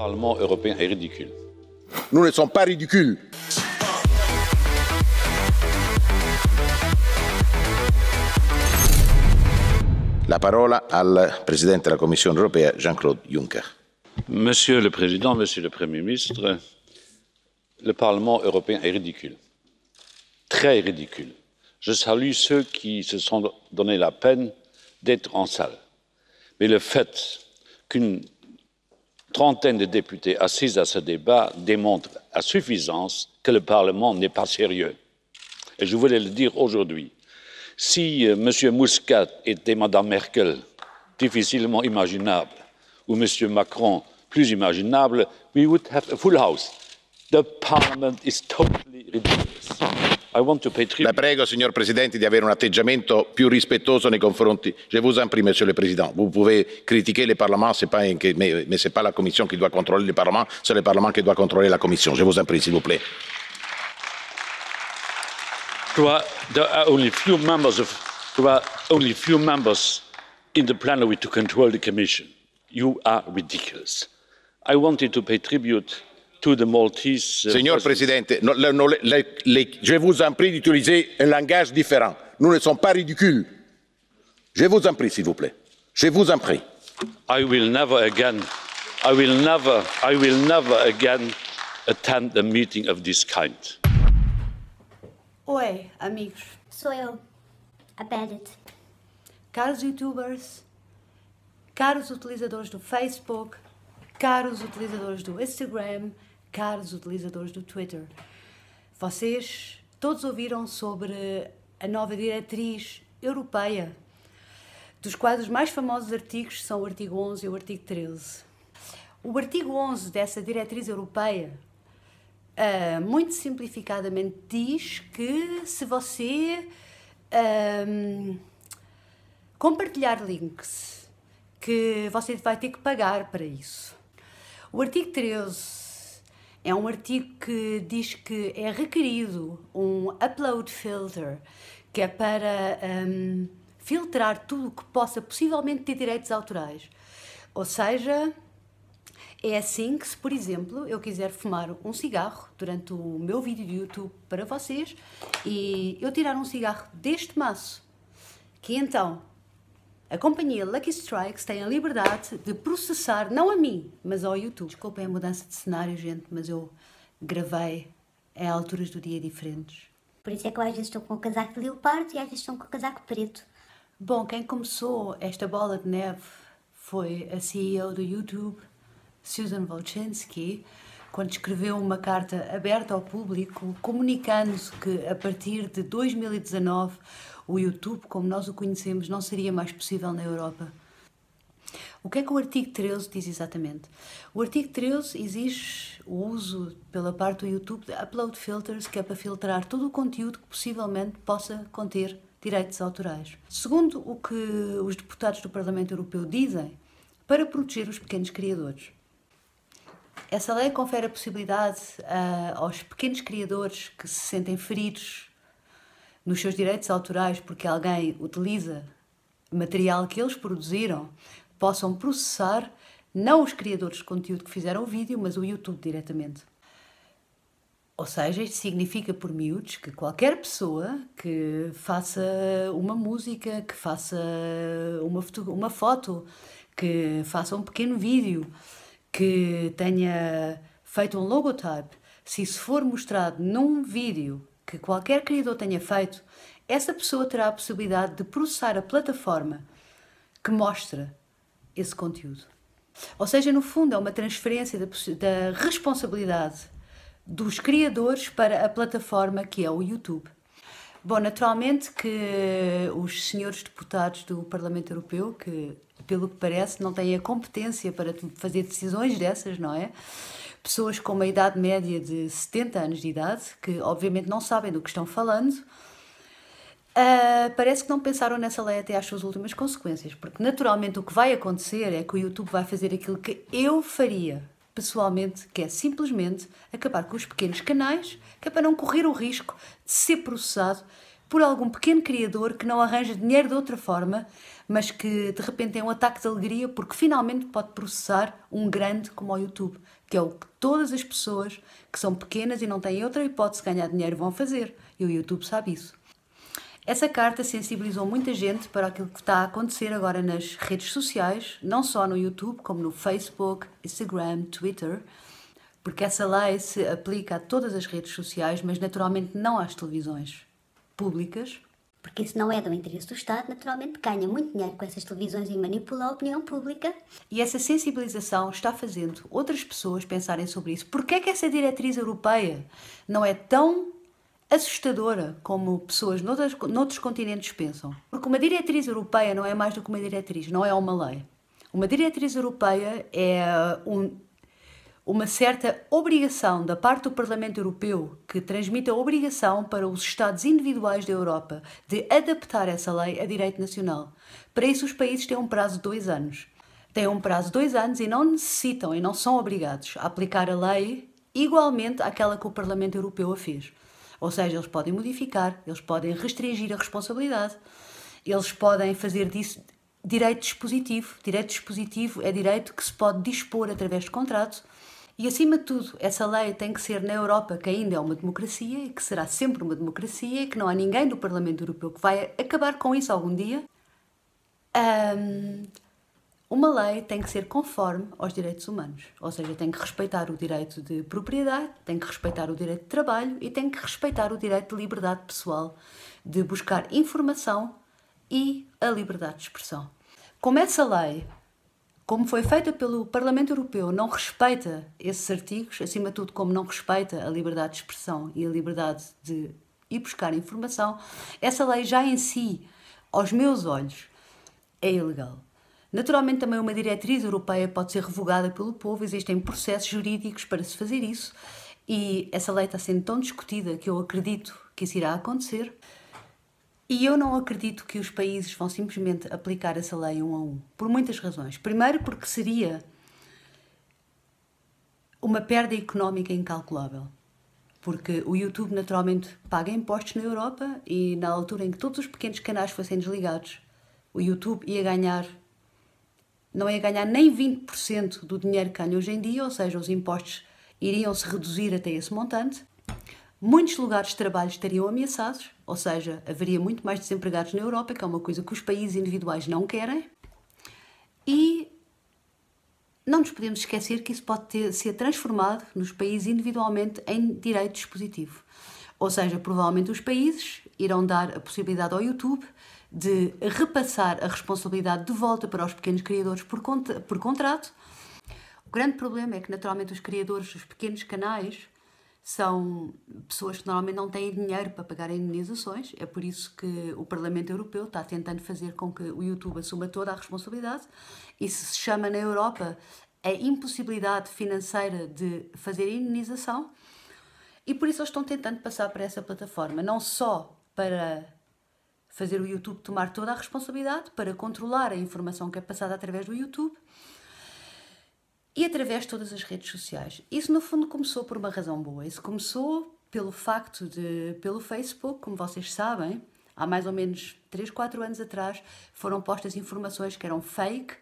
Parlement européen est ridicule. Nous ne sommes pas ridicules. La parola al Presidente della Commissione europea, Jean-Claude Juncker. Monsieur le Président, Monsieur le Premier ministre, le Parlement européen est ridicule. Très ridicule. Je salue ceux qui se sont donné la peine d'être en salle. Mais le fait qu'une trentaine de députés assis à ce débat démontre à suffisance que le Parlement n'est pas sérieux. Et je voulais le dire aujourd'hui. Si M. Muscat était Mme Merkel, difficilement imaginable, ou M. Macron, plus imaginable, we would have a full house. The Parliament is totally ridiculous. I want to pay tribute. La prego, signor Presidente, di avere un atteggiamento più rispettoso nei confronti. Je vous en prie, Monsieur le Président. Vous pouvez critiquer le Parlement, mais ce n'est pas la Commission qui doit contrôler le Parlement, c'est le Parlement qui doit contrôler la Commission. Je vous en prie, s'il vous plaît. There are only few members in the plenary to control the Commission. You are ridiculous. I wanted to pay tribute to the Maltese. Signor Presidente, je vous en prie d'utiliser un langage différent. Nous ne sommes pas ridicules. Je vous en prie, s'il vous plaît. Je vous en prie. I will never again attend a meeting of this kind. Oi, amigos. Sou eu, a Bennett. Caros youtubers, caros utilizadores do Facebook, caros utilizadores do Instagram, caros utilizadores do Twitter. Vocês todos ouviram sobre a nova diretriz europeia, dos quais os mais famosos artigos são o artigo 11 e o artigo 13. O artigo 11 dessa diretriz europeia, muito simplificadamente, diz que se você compartilhar links, que você vai ter que pagar para isso. O artigo 13 é um artigo que diz que é requerido um upload filter, que é para filtrar tudo o que possa possivelmente ter direitos autorais. Ou seja, é assim que se, por exemplo, eu quiser fumar um cigarro durante o meu vídeo de YouTube para vocês e eu tirar um cigarro deste maço, que então a companhia Lucky Strikes tem a liberdade de processar, não a mim, mas ao YouTube. Desculpem a mudança de cenário, gente, mas eu gravei em alturas do dia diferentes. Por isso é que eu às vezes estou com o casaco de leopardo e às vezes estou com o casaco preto. Bom, quem começou esta bola de neve foi a CEO do YouTube, Susan Wojcicki, quando escreveu uma carta aberta ao público, comunicando que a partir de 2019 o YouTube, como nós o conhecemos, não seria mais possível na Europa. O que é que o artigo 13 diz exatamente? O artigo 13 exige o uso pela parte do YouTube de upload filters, que é para filtrar todo o conteúdo que possivelmente possa conter direitos autorais. Segundo o que os deputados do Parlamento Europeu dizem, para proteger os pequenos criadores. Essa lei confere a possibilidade aos pequenos criadores que se sentem feridos nos seus direitos autorais porque alguém utiliza material que eles produziram, possam processar não os criadores de conteúdo que fizeram o vídeo, mas o YouTube diretamente. Ou seja, isto significa por miúdos que qualquer pessoa que faça uma música, que faça uma foto, que faça um pequeno vídeo, que tenha feito um logotype, se isso for mostrado num vídeo que qualquer criador tenha feito, essa pessoa terá a possibilidade de processar a plataforma que mostra esse conteúdo. Ou seja, no fundo, é uma transferência da responsabilidade dos criadores para a plataforma que é o YouTube. Bom, naturalmente que os senhores deputados do Parlamento Europeu, que pelo que parece não têm a competência para fazer decisões dessas, não é? Pessoas com uma idade média de 70 anos de idade, que obviamente não sabem do que estão falando, parece que não pensaram nessa lei até às suas últimas consequências, porque naturalmente o que vai acontecer é que o YouTube vai fazer aquilo que eu faria pessoalmente, que é simplesmente acabar com os pequenos canais, que é para não correr o risco de ser processado por algum pequeno criador que não arranja dinheiro de outra forma, mas que de repente tem um ataque de alegria porque finalmente pode processar um grande como o YouTube, que é o que todas as pessoas que são pequenas e não têm outra hipótese de ganhar dinheiro vão fazer. E o YouTube sabe isso. Essa carta sensibilizou muita gente para aquilo que está a acontecer agora nas redes sociais, não só no YouTube, como no Facebook, Instagram, Twitter, porque essa lei se aplica a todas as redes sociais, mas naturalmente não às televisões públicas. Porque isso não é do interesse do Estado, naturalmente ganha muito dinheiro com essas televisões e manipula a opinião pública. E essa sensibilização está fazendo outras pessoas pensarem sobre isso. Porquê é que essa diretriz europeia não é tão assustadora como pessoas noutros continentes pensam? Porque uma diretriz europeia não é mais do que uma diretriz, não é uma lei. Uma diretriz europeia é uma certa obrigação da parte do Parlamento Europeu, que transmite a obrigação para os Estados individuais da Europa de adaptar essa lei a direito nacional. Para isso, os países têm um prazo de 2 anos. Têm um prazo de 2 anos e não necessitam e não são obrigados a aplicar a lei igualmente àquela que o Parlamento Europeu a fez. Ou seja, eles podem modificar, eles podem restringir a responsabilidade, eles podem fazer disso direito dispositivo. Direito dispositivo é direito que se pode dispor através de contrato. E, acima de tudo, essa lei tem que ser na Europa, que ainda é uma democracia e que será sempre uma democracia e que não há ninguém do Parlamento Europeu que vai acabar com isso algum dia. Uma lei tem que ser conforme aos direitos humanos, ou seja, tem que respeitar o direito de propriedade, tem que respeitar o direito de trabalho e tem que respeitar o direito de liberdade pessoal, de buscar informação e a liberdade de expressão. Como essa lei, como foi feita pelo Parlamento Europeu, não respeita esses artigos, acima de tudo como não respeita a liberdade de expressão e a liberdade de ir buscar informação, essa lei já em si, aos meus olhos, é ilegal. Naturalmente, também uma diretriz europeia pode ser revogada pelo povo, existem processos jurídicos para se fazer isso e essa lei está sendo tão discutida que eu acredito que isso irá acontecer. E eu não acredito que os países vão simplesmente aplicar essa lei um a um, por muitas razões. Primeiro, porque seria uma perda económica incalculável. Porque o YouTube naturalmente paga impostos na Europa e na altura em que todos os pequenos canais fossem desligados, o YouTube não ia ganhar nem 20% do dinheiro que ganha hoje em dia, ou seja, os impostos iriam se reduzir até esse montante. Muitos lugares de trabalho estariam ameaçados, ou seja, haveria muito mais desempregados na Europa, que é uma coisa que os países individuais não querem. E não nos podemos esquecer que isso pode ser transformado nos países individualmente em direito dispositivo. Ou seja, provavelmente os países irão dar a possibilidade ao YouTube de repassar a responsabilidade de volta para os pequenos criadores por contrato. O grande problema é que, naturalmente, os criadores dos pequenos canais são pessoas que normalmente não têm dinheiro para pagar indenizações. É por isso que o Parlamento Europeu está tentando fazer com que o YouTube assuma toda a responsabilidade. Isso se chama na Europa a impossibilidade financeira de fazer indenização. E por isso eles estão tentando passar para essa plataforma, não só para fazer o YouTube tomar toda a responsabilidade, para controlar a informação que é passada através do YouTube e através de todas as redes sociais. Isso, no fundo, começou por uma razão boa. Isso começou pelo facto de, pelo Facebook, como vocês sabem, há mais ou menos 3, 4 anos atrás, foram postas informações que eram fake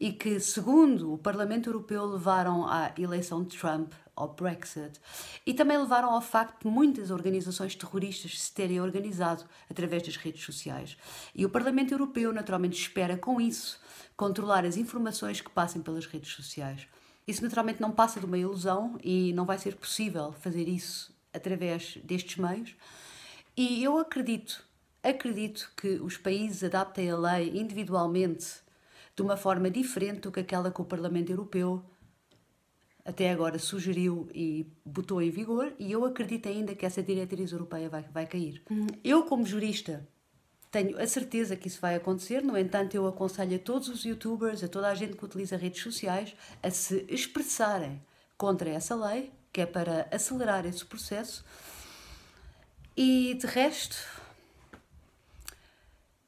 e que, segundo o Parlamento Europeu, levaram à eleição de Trump, ao Brexit, e também levaram ao facto de muitas organizações terroristas se terem organizado através das redes sociais. E o Parlamento Europeu, naturalmente, espera com isso controlar as informações que passem pelas redes sociais. Isso, naturalmente, não passa de uma ilusão e não vai ser possível fazer isso através destes meios. E eu acredito que os países adaptem a lei individualmente de uma forma diferente do que aquela que o Parlamento Europeu até agora sugeriu e botou em vigor, e eu acredito ainda que essa diretriz europeia vai cair. Eu, como jurista, tenho a certeza que isso vai acontecer. No entanto, eu aconselho a todos os youtubers, a toda a gente que utiliza redes sociais, a se expressarem contra essa lei, que é para acelerar esse processo. E, de resto,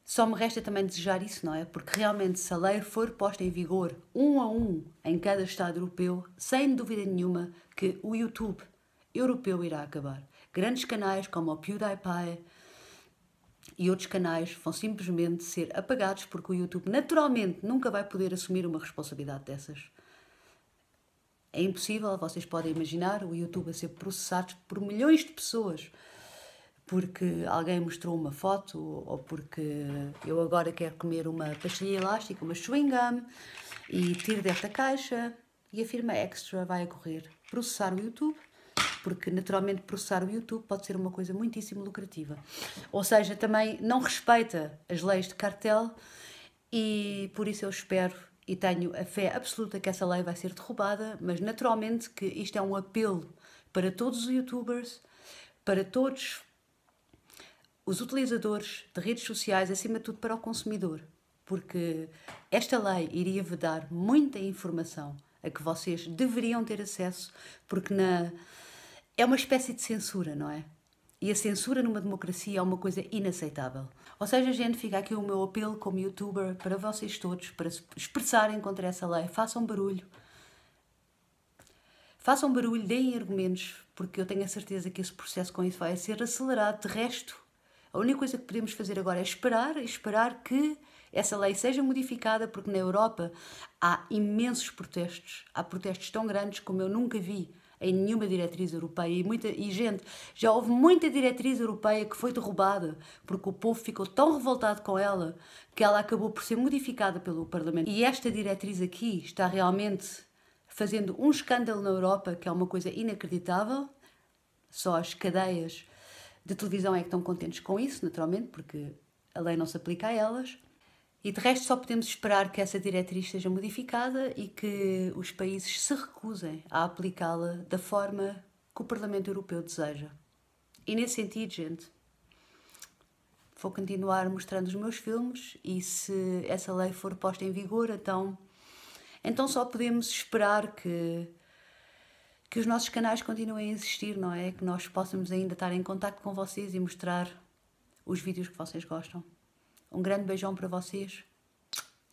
só me resta também desejar isso, não é? Porque realmente, se a lei for posta em vigor um a um em cada Estado europeu, sem dúvida nenhuma que o YouTube europeu irá acabar. Grandes canais como o PewDiePie e outros canais vão simplesmente ser apagados porque o YouTube naturalmente nunca vai poder assumir uma responsabilidade dessas. É impossível, vocês podem imaginar, o YouTube a ser processado por milhões de pessoas porque alguém mostrou uma foto ou porque eu agora quero comer uma pastilha elástica, uma chewing gum, e tiro desta caixa e a firma Extra vai a correr processar o YouTube, porque naturalmente processar o YouTube pode ser uma coisa muitíssimo lucrativa. Ou seja, também não respeita as leis de cartel e por isso eu espero e tenho a fé absoluta que essa lei vai ser derrubada, mas naturalmente que isto é um apelo para todos os YouTubers, para todos os utilizadores de redes sociais, acima de tudo para o consumidor, porque esta lei iria vedar muita informação a que vocês deveriam ter acesso, porque é uma espécie de censura, não é? E a censura numa democracia é uma coisa inaceitável. Ou seja, gente, fica aqui o meu apelo como youtuber para vocês todos, para se expressarem contra essa lei. Façam barulho. Façam barulho, deem argumentos, porque eu tenho a certeza que esse processo com isso vai ser acelerado. De resto, a única coisa que podemos fazer agora é esperar que essa lei seja modificada, porque na Europa há imensos protestos. Há protestos tão grandes como eu nunca vi em nenhuma diretriz europeia. Gente, já houve muita diretriz europeia que foi derrubada porque o povo ficou tão revoltado com ela que ela acabou por ser modificada pelo Parlamento. E esta diretriz aqui está realmente fazendo um escândalo na Europa, que é uma coisa inacreditável. Só as cadeias de televisão é que estão contentes com isso, naturalmente, porque a lei não se aplica a elas. E de resto só podemos esperar que essa diretriz seja modificada e que os países se recusem a aplicá-la da forma que o Parlamento Europeu deseja. E nesse sentido, gente, vou continuar mostrando os meus filmes e se essa lei for posta em vigor, então só podemos esperar que os nossos canais continuem a existir, não é? Que nós possamos ainda estar em contacto com vocês e mostrar os vídeos que vocês gostam. Um grande beijão para vocês.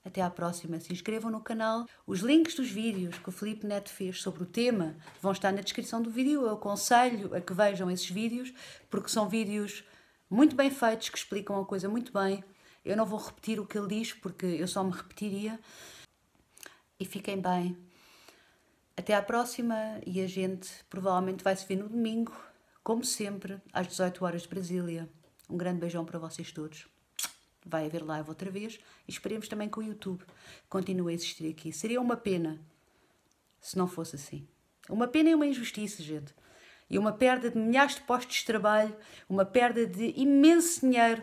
Até à próxima. Se inscrevam no canal. Os links dos vídeos que o Filipe Neto fez sobre o tema vão estar na descrição do vídeo. Eu aconselho a que vejam esses vídeos, porque são vídeos muito bem feitos, que explicam a coisa muito bem. Eu não vou repetir o que ele diz, porque eu só me repetiria. E fiquem bem. Até à próxima. E a gente provavelmente vai se ver no domingo, como sempre, às 18 horas de Brasília. Um grande beijão para vocês todos. Vai haver live outra vez e esperemos também que o YouTube continue a existir aqui. Seria uma pena se não fosse assim. Uma pena e uma injustiça, gente. E uma perda de milhares de postos de trabalho, uma perda de imenso dinheiro,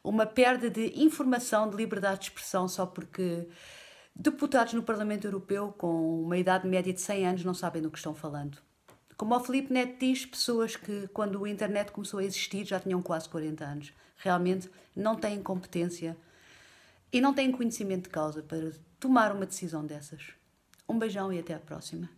uma perda de informação, de liberdade de expressão, só porque deputados no Parlamento Europeu com uma idade média de 100 anos não sabem do que estão falando. Como o Filipe Neto diz, pessoas que, quando a internet começou a existir, já tinham quase 40 anos. Realmente não têm competência e não têm conhecimento de causa para tomar uma decisão dessas. Um beijão e até à próxima.